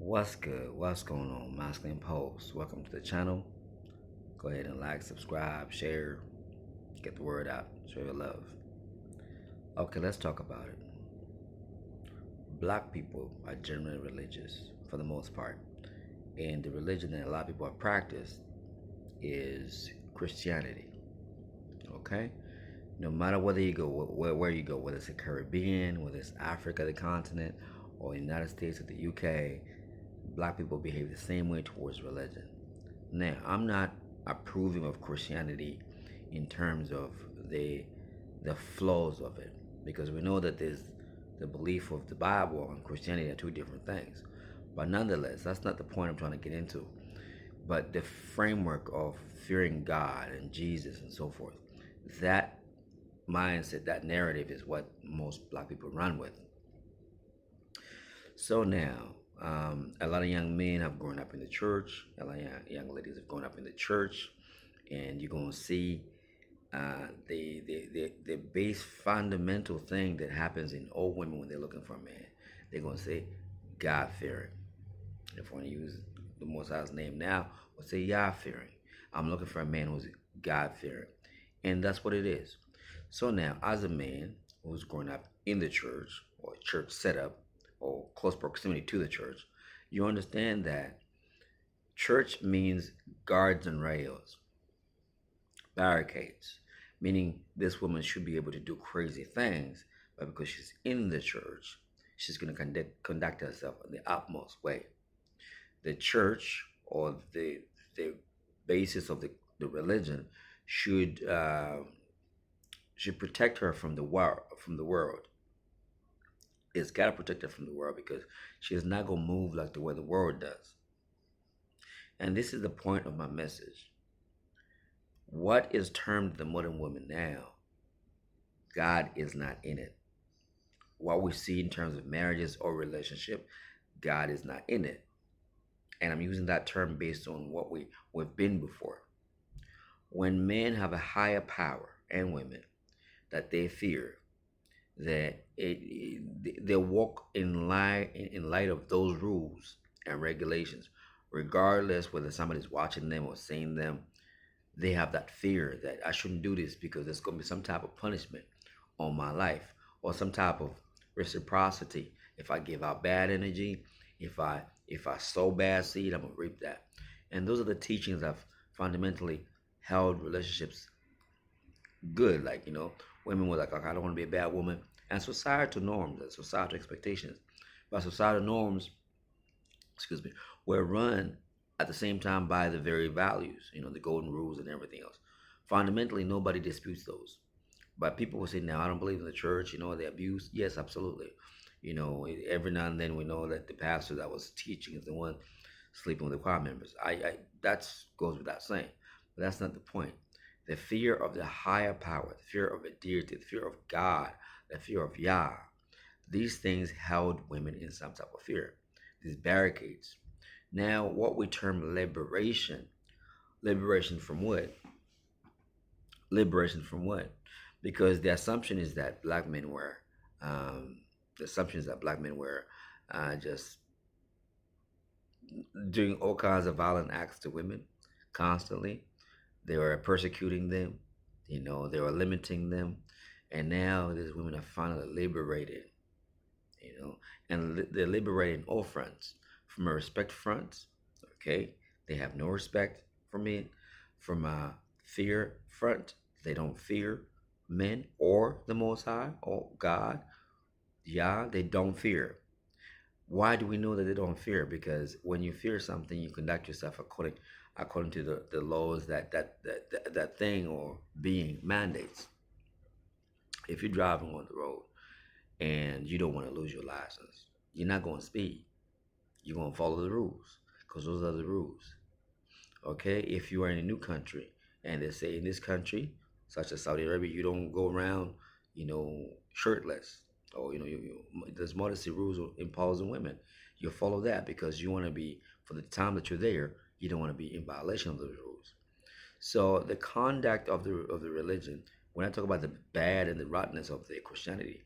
What's good? What's going on? Masculine Pulse. Welcome to the channel. Go ahead and like, subscribe, share, get the word out, show your love. Okay, let's talk about it. Black people are generally religious for the most part, and the religion that a lot of people have practiced is Christianity. Okay, no matter whether you go where you go, whether it's the Caribbean, whether it's Africa, the continent, or the United States or the UK, black people behave the same way towards religion. Now, I'm not approving of Christianity in terms of the flaws of it, because we know that there's the belief of the Bible and Christianity are two different things. But nonetheless, that's not the point I'm trying to get into. But the framework of fearing God and Jesus and so forth, that mindset, that narrative is what most black people run with. So now, a lot of young men have grown up in the church. A lot of young ladies have grown up in the church, and you're gonna see the base fundamental thing that happens in old women when they're looking for a man. They're gonna say God fearing. If I want to use the Most High's name now, we'll say Yah fearing. I'm looking for a man who's God fearing, and that's what it is. So now, as a man who's growing up in the church or church setup or close proximity to the church, you understand that church means guards and rails, barricades, meaning this woman should be able to do crazy things, but because she's in the church, she's going to conduct herself in the utmost way. The church or the basis of the religion should should protect her from the world. It's got to protect her from the world because she is not going to move like the way the world does. And this is the point of my message. What is termed the modern woman now, God is not in it. What we see in terms of marriages or relationship, God is not in it. And I'm using that term based on what we've been before. When men have a higher power, and women, that they fear, that they walk in light of those rules and regulations, regardless whether somebody's watching them or seeing them. They have that fear that I shouldn't do this because there's going to be some type of punishment on my life or some type of reciprocity. If I give out bad energy, if I sow bad seed, I'm gonna reap that. And those are the teachings that have fundamentally held relationships good. Like, women were like, okay, I don't want to be a bad woman. And societal norms and societal expectations. But societal norms, excuse me, were run at the same time by the very values, the golden rules and everything else. Fundamentally, nobody disputes those. But people will say, now, I don't believe in the church, the abuse. Yes, absolutely. Every now and then we know that the pastor that was teaching is the one sleeping with the choir members. That goes without saying. But that's not the point. The fear of the higher power, the fear of a deity, the fear of God, the fear of Yah, these things held women in some type of fear. These barricades. Now, what we term liberation from what? Liberation from what? Because the assumption is that black men were, just doing all kinds of violent acts to women constantly. They were persecuting them, they were limiting them, and now these women are finally liberated, and they're liberating all fronts. From a respect front, okay, they have no respect for men. From a fear front, they don't fear men or the Most High or God. Yeah, they don't fear. Why do we know that they don't fear? Because when you fear something, you conduct yourself according to the laws that thing or being mandates. If you're driving on the road and you don't want to lose your license, you're not going to speed. You're going to follow the rules because those are the rules. Okay? If you are in a new country and they say in this country, such as Saudi Arabia, you don't go around, shirtless, or there's modesty rules imposed on women. You follow that because you want to be, for the time that you're there, you don't want to be in violation of those rules. So the conduct of the religion, when I talk about the bad and the rottenness of the Christianity,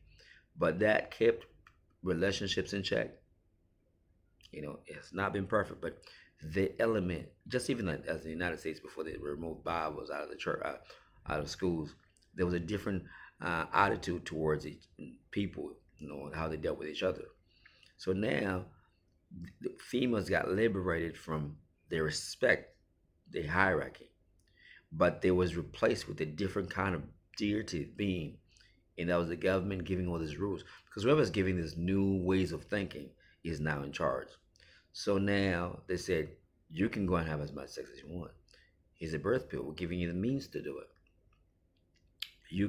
but that kept relationships in check. It's not been perfect, but the element, just even like as the United States before they removed Bibles out of the church, out of schools, there was a different attitude towards each people, and how they dealt with each other. So now the females got liberated from their respect, the hierarchy, but they was replaced with a different kind of deity being, and that was the government giving all these rules, because whoever's giving these new ways of thinking is now in charge. So now they said you can go and have as much sex as you want. Here's a birth pill. We're giving you the means to do it. You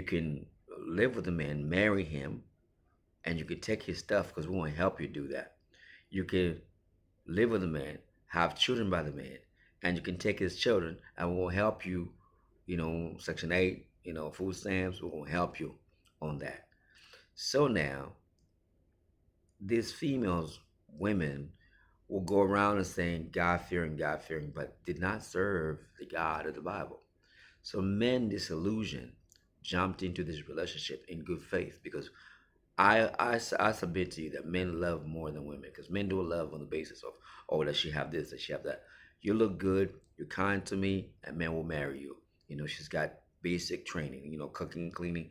can live with a man, marry him, and you can take his stuff because we want to help you do that. You can live with a man, have children by the man, and you can take his children, and we'll help you. Section 8, food stamps. We're gonna help you on that. So now these females, women, will go around and saying God fearing, but did not serve the God of the Bible. So men disillusioned jumped into this relationship in good faith because I submit to you that men love more than women, because men do love on the basis of, oh, does she have this, does she have that? You look good, you're kind to me, and men will marry you. She's got basic training, cooking, cleaning.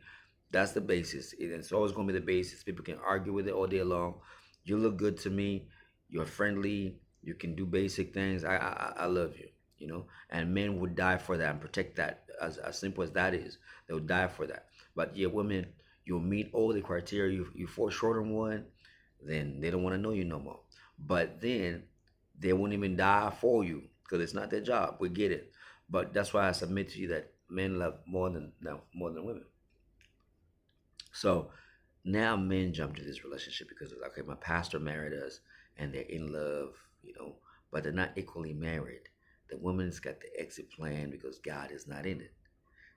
That's the basis. It's always going to be the basis. People can argue with it all day long. You look good to me. You're friendly. You can do basic things. I love you. And men would die for that and protect that. As simple as that is, they would die for that. But yeah, women, you'll meet all the criteria. You fall short on one, then they don't want to know you no more. But then they won't even die for you because it's not their job. We get it. But that's why I submit to you that men love more than women. So now men jump to this relationship because it's like, okay, my pastor married us and they're in love, but they're not equally married. The woman's got the exit plan because God is not in it.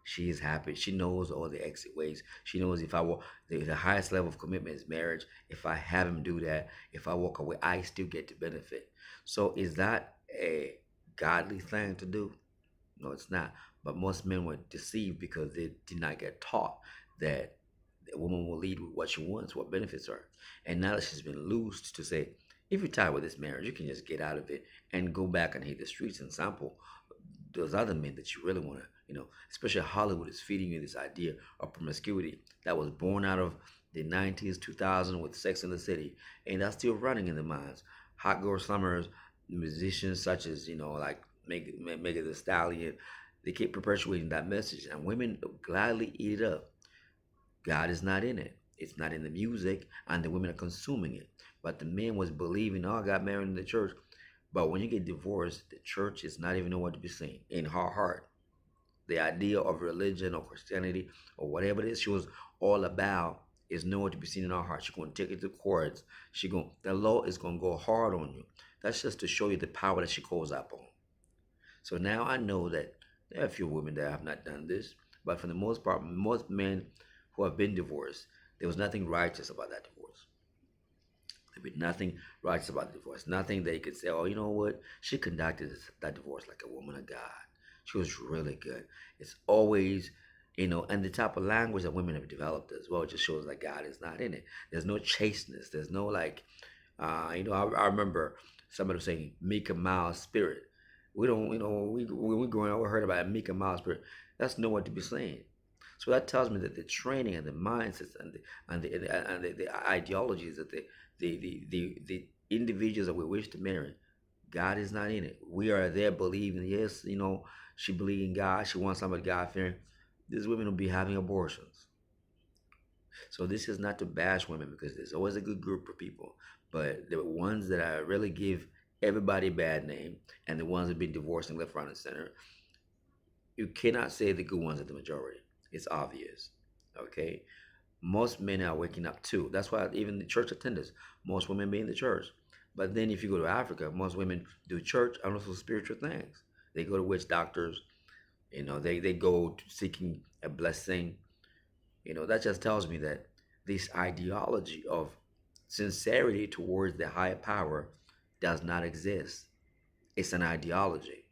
She is happy. She knows all the exit ways. She knows if I walk, the highest level of commitment is marriage. If I have him do that, if I walk away, I still get to benefit. So is that a godly thing to do? No, it's not. But most men were deceived because they did not get taught that a woman will lead with what she wants, what benefits her. And now that she's been loosed to say, if you're tired with this marriage, you can just get out of it and go back and hit the streets and sample those other men that you really want to, especially Hollywood is feeding you this idea of promiscuity that was born out of the 90s, 2000 with Sex in the City. And that's still running in the minds. Hot Girl Summers, musicians such as, like Megan Thee Stallion, they keep perpetuating that message. And women gladly eat it up. God is not in it. It's not in the music, and the women are consuming it. But the men was believing, oh, I got married in the church. But when you get divorced, the church is not even nowhere to be seen in her heart. The idea of religion or Christianity or whatever it is she was all about is nowhere to be seen in her heart. She's going to take it to courts. The law is going to go hard on you. That's just to show you the power that she calls up on. So now I know that there are a few women that have not done this, but for the most part, most men who have been divorced, there was nothing righteous about that divorce. There was nothing righteous about the divorce. Nothing they could say, oh, you know what? She conducted that divorce like a woman of God. She was really good. It's always, and the type of language that women have developed as well just shows that God is not in it. There's no chasteness. There's no like, I remember somebody saying Mika Miles spirit. We don't, when we growing up, we heard about Mika Miles spirit. That's nowhere to be seen. So that tells me that the training and the mindsets and the ideologies that the individuals that we wish to marry, God is not in it. We are there believing, yes, she believes in God, she wants somebody God fearing. These women will be having abortions. So this is not to bash women because there's always a good group of people, but the ones that I really give everybody a bad name and the ones that have been divorcing left, right, and center, you cannot say the good ones are the majority. It's obvious. Okay? Most men are waking up too. That's why even the church attenders, most women be in the church. But then if you go to Africa, most women do church and also spiritual things. They go to witch doctors, they go seeking a blessing. That just tells me that this ideology of sincerity towards the higher power does not exist. It's an ideology.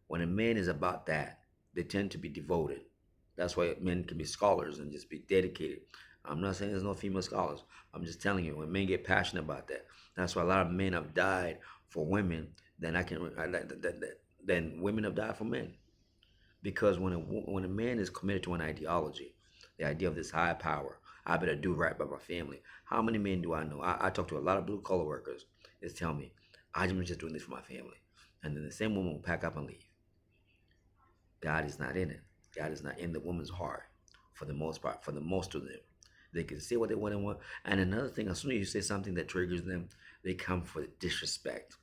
When a man is about that, they tend to be devoted. That's why men can be scholars and just be dedicated. I'm not saying there's no female scholars. I'm just telling you, when men get passionate about that, that's why a lot of men have died for women. Then then women have died for men, because when a man is committed to an ideology, the idea of this high power, I better do right by my family. How many men do I know? I talk to a lot of blue collar workers. They tell me, I'm just doing this for my family, and then the same woman will pack up and leave. God is not in it. God is not in the woman's heart for the most part, for the most of them. They can say what they want. And another thing, as soon as you say something that triggers them, they come for disrespect.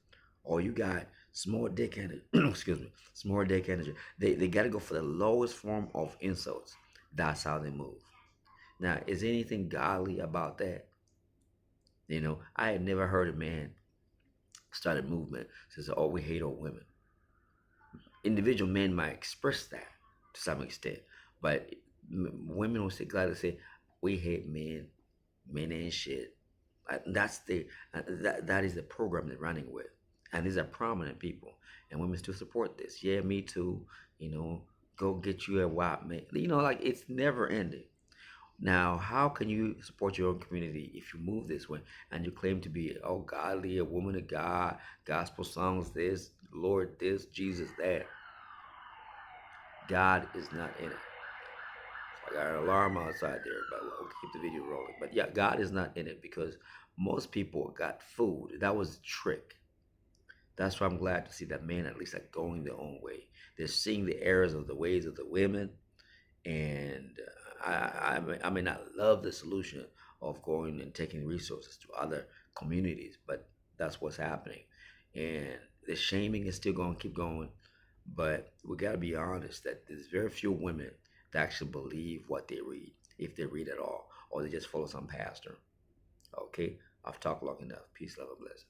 Or you got small dick energy, excuse me, small dick energy. They got to go for the lowest form of insults. That's how they move. Now, is anything godly about that? I had never heard a man start a movement says, "Oh, we hate old women." Individual men might express that to some extent, but women will say gladly say, "We hate men, men ain't shit." That's that is the program they're running with, and these are prominent people, and women still support this. Yeah, me too. You know, go get you a white man. Like it's never ending. Now, how can you support your own community if you move this way and you claim to be, oh, godly, a woman of God, gospel songs, this, Lord, this, Jesus, that? God is not in it. I got an alarm outside there, but we'll keep the video rolling. But yeah, God is not in it because most people got food. That was the trick. That's why I'm glad to see that men at least are going their own way. They're seeing the errors of the ways of the women, and I may not love the solution of going and taking resources to other communities, but that's what's happening, and the shaming is still going to keep going. But we got to be honest that there's very few women that actually believe what they read, if they read at all, or they just follow some pastor. Okay, I've talked long enough. Peace, love, and blessings.